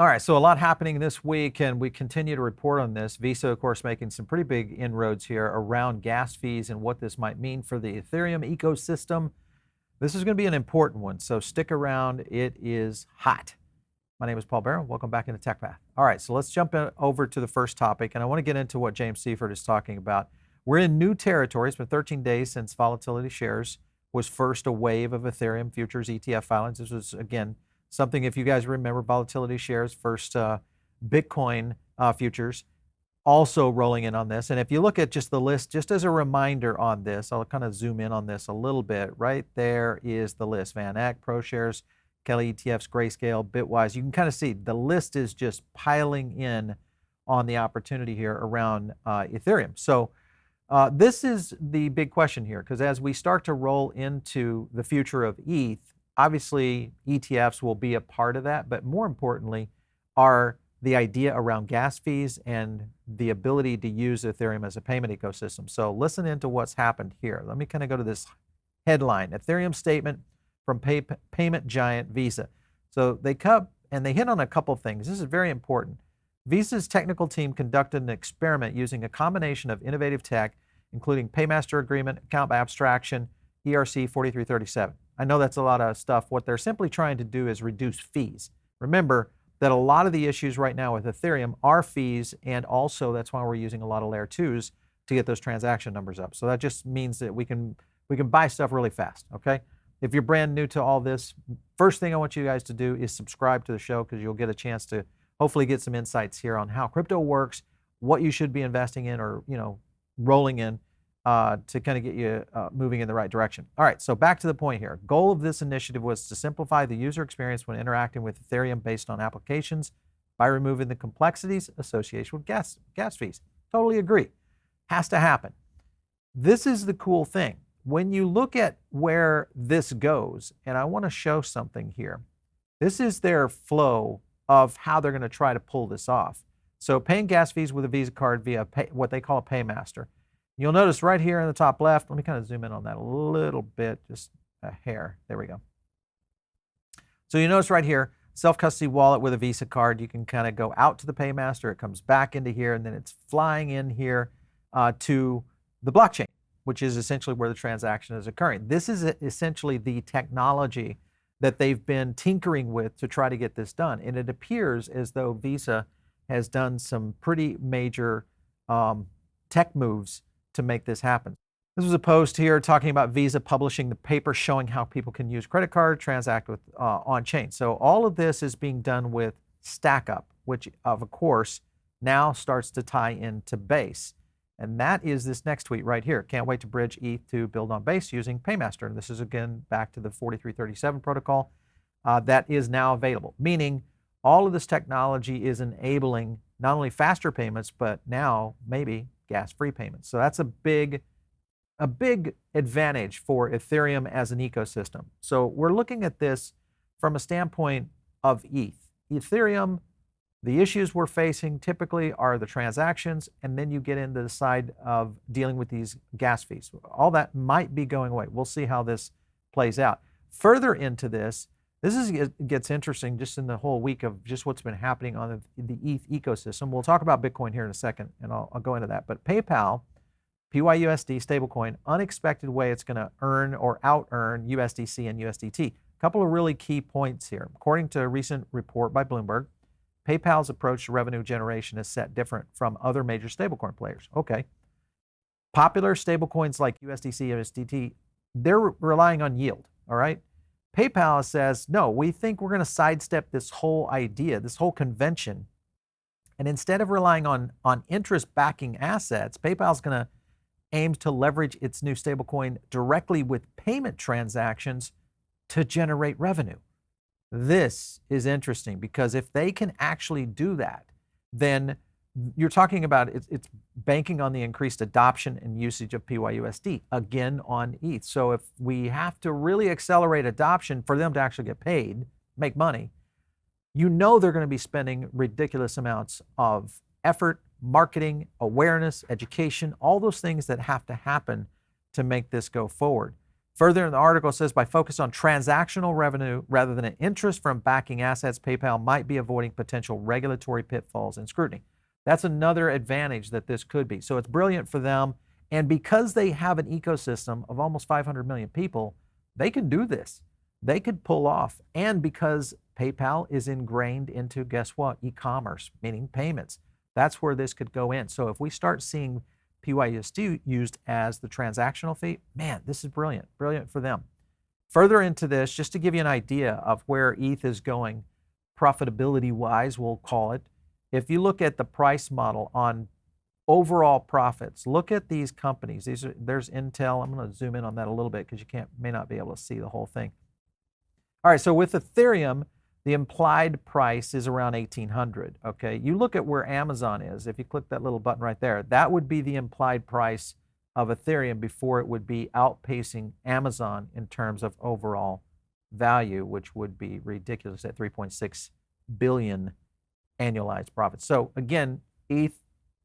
All right, so a lot happening this week, and we continue to report on this. Visa, of course, making some pretty big inroads here around gas fees and what this might mean for the Ethereum ecosystem. This is going to be an important one, so stick around. It is hot. My name is Paul Barron. Welcome back into Tech Path. All right, so let's jump over to the first topic, and I want to get into what James Seifert is talking about. We're in new territory. It's been 13 days since volatility shares was first a wave of Ethereum futures ETF filings. This was, again, something, if you guys remember, volatility shares, first Bitcoin futures, also rolling in on this. And if you look at just the list, just as a reminder on this, I'll kind of zoom in on this a little bit. Right there is the list. Van Eck, ProShares, Kelly ETFs, Grayscale, Bitwise. You can kind of see the list is just piling in on the opportunity here around Ethereum. So this is the big question here, because as we start to roll into the future of ETH, obviously, ETFs will be a part of that, but more importantly are the idea around gas fees and the ability to use Ethereum as a payment ecosystem. So listen into what's happened here. Let me kind of go to this headline, Ethereum statement from payment giant Visa. So they come and they hit on a couple things. This is very important. Visa's technical team conducted an experiment using a combination of innovative tech, including paymaster agreement, account by abstraction, ERC 4337. I know that's a lot of stuff. What they're simply trying to do is reduce fees. Remember that a lot of the issues right now with Ethereum are fees, and also that's why we're using a lot of Layer-2s to get those transaction numbers up. So that just means that we can buy stuff really fast, okay? If you're brand new to all this, first thing I want you guys to do is subscribe to the show, because you'll get a chance to hopefully get some insights here on how crypto works, what you should be investing in or rolling in, to kind of get you moving in the right direction. All right, so back to the point here. Goal of this initiative was to simplify the user experience when interacting with Ethereum based on applications by removing the complexities associated with gas fees. Totally agree. Has to happen. This is the cool thing. When you look at where this goes, and I want to show something here. This is their flow of how they're going to try to pull this off. So paying gas fees with a Visa card via what they call a paymaster. You'll notice right here in the top left, let me kind of zoom in on that a little bit, just a hair. There we go. So you notice right here, self-custody wallet with a Visa card. You can kind of go out to the paymaster. It comes back into here, and then it's flying in here to the blockchain, which is essentially where the transaction is occurring. This is essentially the technology that they've been tinkering with to try to get this done. And it appears as though Visa has done some pretty major tech moves to make this happen. This was a post here talking about Visa publishing the paper showing how people can use credit card, transact with on-chain. So all of this is being done with StackUp, which of course now starts to tie into Base. And that is this next tweet right here. Can't wait to bridge ETH to build on Base using Paymaster. And this is again back to the 4337 protocol that is now available, meaning all of this technology is enabling not only faster payments, but now maybe gas-free payments. So that's a big advantage for Ethereum as an ecosystem. So we're looking at this from a standpoint of ETH. Ethereum, the issues we're facing typically are the transactions, and then you get into the side of dealing with these gas fees. All that might be going away. We'll see how this plays out. Further into this gets interesting just in the whole week of just what's been happening on the ETH ecosystem. We'll talk about Bitcoin here in a second, and I'll go into that. But PayPal, PYUSD, stablecoin, unexpected way it's going to earn or out-earn USDC and USDT. A couple of really key points here. According to a recent report by Bloomberg, PayPal's approach to revenue generation is set different from other major stablecoin players. Okay. Popular stablecoins like USDC, USDT, they're relying on yield, all right? PayPal says, no, we think we're going to sidestep this whole idea, this whole convention. And instead of relying on interest backing assets, PayPal's going to aim to leverage its new stablecoin directly with payment transactions to generate revenue. This is interesting because if they can actually do that, then you're talking about it's banking on the increased adoption and usage of PYUSD, again on ETH. So if we have to really accelerate adoption for them to actually get paid, make money, you know they're going to be spending ridiculous amounts of effort, marketing, awareness, education, all those things that have to happen to make this go forward. Further in the article, it says by focus on transactional revenue rather than an interest from backing assets, PayPal might be avoiding potential regulatory pitfalls and scrutiny. That's another advantage that this could be. So it's brilliant for them. And because they have an ecosystem of almost 500 million people, they can do this. They could pull off. And because PayPal is ingrained into, guess what, e-commerce, meaning payments, that's where this could go in. So if we start seeing PYUSD used as the transactional fee, man, this is brilliant, brilliant for them. Further into this, just to give you an idea of where ETH is going profitability-wise, we'll call it, if you look at the price model on overall profits, look at these companies. There's Intel. I'm going to zoom in on that a little bit because you may not be able to see the whole thing. All right, so with Ethereum, the implied price is around 1,800, okay? You look at where Amazon is. If you click that little button right there, that would be the implied price of Ethereum before it would be outpacing Amazon in terms of overall value, which would be ridiculous at 3.6 billion annualized profits. So again, ETH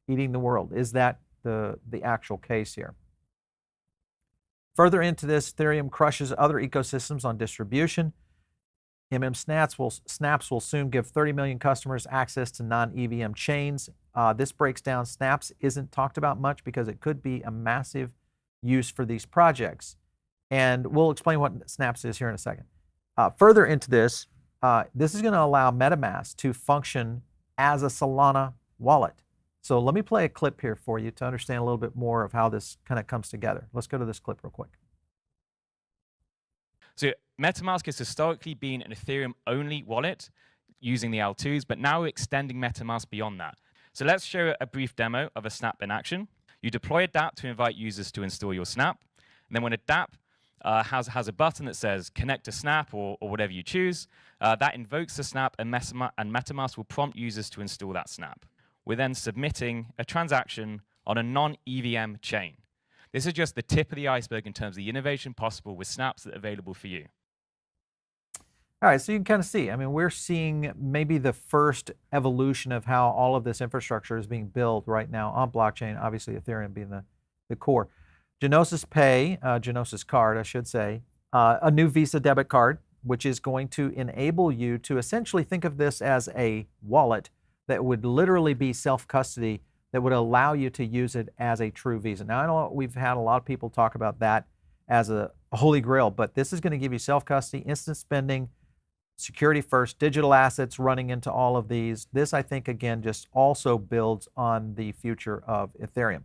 eating the world. Is that the actual case here? Further into this, Ethereum crushes other ecosystems on distribution. Snaps will soon give 30 million customers access to non-EVM chains. This breaks down. Snaps isn't talked about much because it could be a massive use for these projects. And we'll explain what Snaps is here in a second. Further into this, this is going to allow MetaMask to function as a Solana wallet. So let me play a clip here for you to understand a little bit more of how this kind of comes together. Let's go to this clip real quick. So MetaMask has historically been an Ethereum-only wallet using the L2s, but now we're extending MetaMask beyond that. So let's show a brief demo of a snap in action. You deploy a dApp to invite users to install your snap. And then when a dApp has a button that says connect to snap or whatever you choose, that invokes the snap and MetaMask will prompt users to install that snap. We're then submitting a transaction on a non-EVM chain. This is just the tip of the iceberg in terms of the innovation possible with snaps that are available for you. All right, so you can kind of see, I mean, we're seeing maybe the first evolution of how all of this infrastructure is being built right now on blockchain, obviously Ethereum being the core. Gnosis Pay, Gnosis card, I should say, a new Visa debit card, which is going to enable you to essentially think of this as a wallet that would literally be self-custody that would allow you to use it as a true Visa. Now, I know we've had a lot of people talk about that as a holy grail, but this is going to give you self-custody, instant spending, security first, digital assets running into all of these. This, I think, again, just also builds on the future of Ethereum.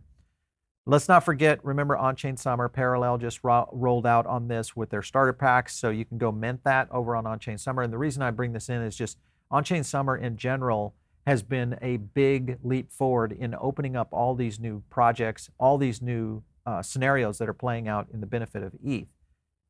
Let's not forget, remember On-Chain Summer, Parallel just rolled out on this with their starter packs, so you can go mint that over on On-Chain Summer. And the reason I bring this in is just On-Chain Summer in general has been a big leap forward in opening up all these new projects, all these new scenarios that are playing out in the benefit of ETH. If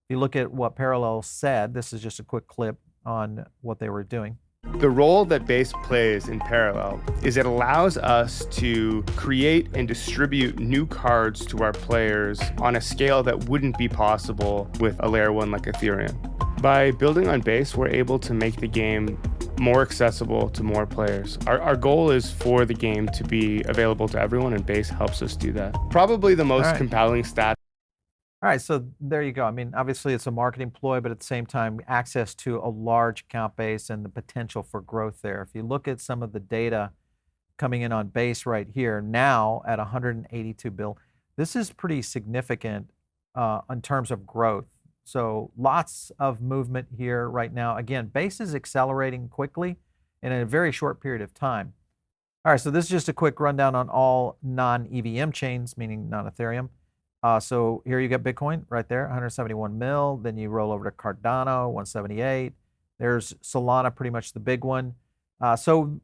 you look at what Parallel said, this is just a quick clip on what they were doing. The role that Base plays in Parallel is it allows us to create and distribute new cards to our players on a scale that wouldn't be possible with a layer 1 like Ethereum. By building on Base, we're able to make the game more accessible to more players. Our goal is for the game to be available to everyone, and Base helps us do that. Probably the most compelling stat. All right, so there you go. I mean, obviously it's a marketing ploy, but at the same time, access to a large account base and the potential for growth there. If you look at some of the data coming in on Base right here, now at 182 bill, this is pretty significant in terms of growth. So lots of movement here right now. Again, Base is accelerating quickly and in a very short period of time. All right, so this is just a quick rundown on all non-EVM chains, meaning non-Ethereum. So here you got Bitcoin right there, 171 mil. Then you roll over to Cardano, 178. There's Solana, pretty much the big one. So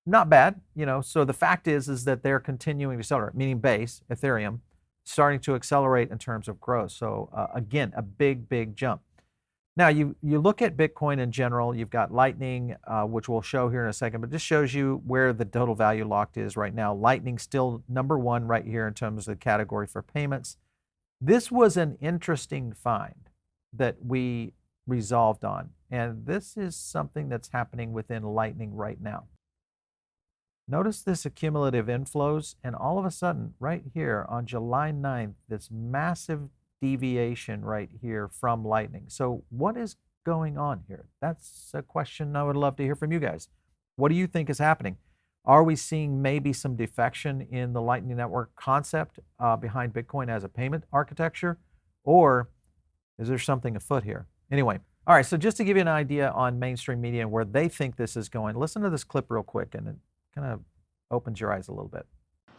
not bad, you know. So the fact is that they're continuing to accelerate, meaning Base, Ethereum, starting to accelerate in terms of growth. So again, a big jump. Now you look at Bitcoin in general. You've got Lightning, which we'll show here in a second, but this shows you where the total value locked is right now. Lightning still #1 right here in terms of the category for payments. This was an interesting find that we resolved on, and this is something that's happening within Lightning right now. Notice this accumulative inflows, and all of a sudden, right here on July 9th, this massive deviation right here from Lightning. So what is going on here? That's a question I would love to hear from you guys. What do you think is happening? Are we seeing maybe some defection in the Lightning Network concept behind Bitcoin as a payment architecture? Or is there something afoot here? Anyway, all right, so just to give you an idea on mainstream media and where they think this is going, listen to this clip real quick, and it kind of opens your eyes a little bit.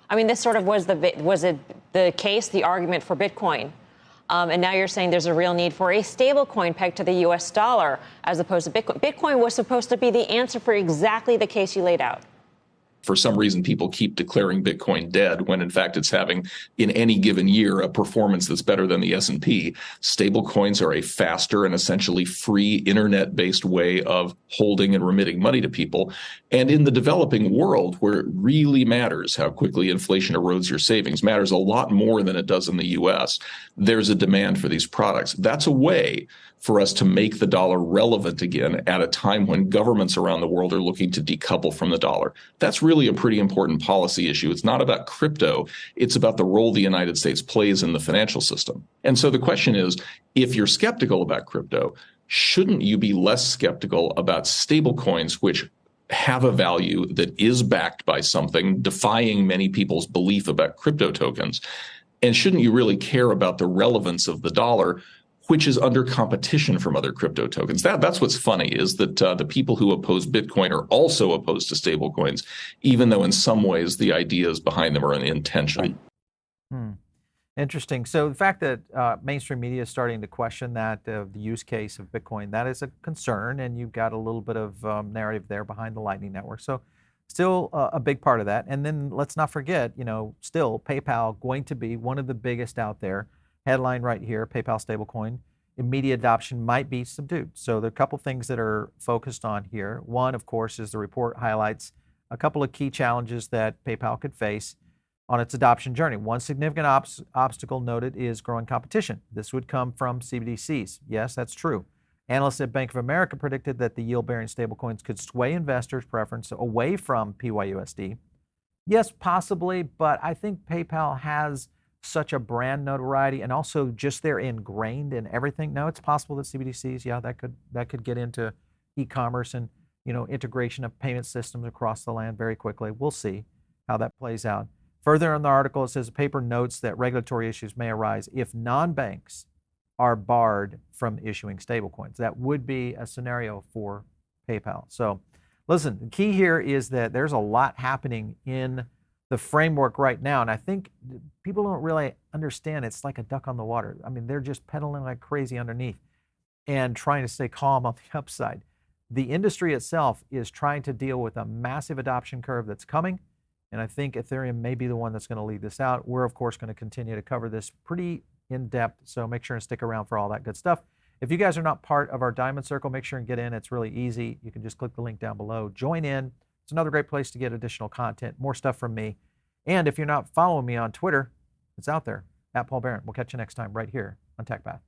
I mean, this sort of was the case, the argument for Bitcoin. And now you're saying there's a real need for a stablecoin pegged to the U.S. dollar as opposed to Bitcoin. Bitcoin was supposed to be the answer for exactly the case you laid out. For some reason, people keep declaring Bitcoin dead when, in fact, it's having, in any given year, a performance that's better than the S&P. Stablecoins are a faster and essentially free internet-based way of holding and remitting money to people. And in the developing world, where it really matters how quickly inflation erodes your savings, matters a lot more than it does in the U.S., there's a demand for these products. That's a way for us to make the dollar relevant again at a time when governments around the world are looking to decouple from the dollar. That's really a pretty important policy issue. It's not about crypto. It's about the role the United States plays in the financial system. And so the question is, if you're skeptical about crypto, shouldn't you be less skeptical about stablecoins, which have a value that is backed by something, defying many people's belief about crypto tokens? And shouldn't you really care about the relevance of the dollar, which is under competition from other crypto tokens? That's what's funny, is that the people who oppose Bitcoin are also opposed to stablecoins, even though in some ways the ideas behind them are in tension. Interesting. So the fact that mainstream media is starting to question that, the use case of Bitcoin, that is a concern, and you've got a little bit of narrative there behind the Lightning Network. So still a big part of that. And then let's not forget, still PayPal going to be one of the biggest out there. Headline right here, PayPal stablecoin, immediate adoption might be subdued. So there are a couple things that are focused on here. One, of course, is the report highlights a couple of key challenges that PayPal could face on its adoption journey. One significant obstacle noted is growing competition. This would come from CBDCs. Yes, that's true. Analysts at Bank of America predicted that the yield-bearing stablecoins could sway investors' preference away from PYUSD. Yes, possibly, but I think PayPal has such a brand notoriety, and also just they're ingrained in everything. Now, it's possible that CBDCs, that could get into e-commerce and integration of payment systems across the land very quickly. We'll see how that plays out. Further in the article, it says the paper notes that regulatory issues may arise if non-banks are barred from issuing stablecoins. That would be a scenario for PayPal. So, listen, the key here is that there's a lot happening in the framework right now. And I think people don't really understand it's like a duck on the water. I mean, they're just pedaling like crazy underneath and trying to stay calm on the upside. The industry itself is trying to deal with a massive adoption curve that's coming. And I think Ethereum may be the one that's going to lead this out. We're, of course, going to continue to cover this pretty in depth. So make sure and stick around for all that good stuff. If you guys are not part of our Diamond Circle, make sure and get in. It's really easy. You can just click the link down below. Join in. It's another great place to get additional content, more stuff from me. And if you're not following me on Twitter, it's out there, @Paul Barron. We'll catch you next time right here on TechPath.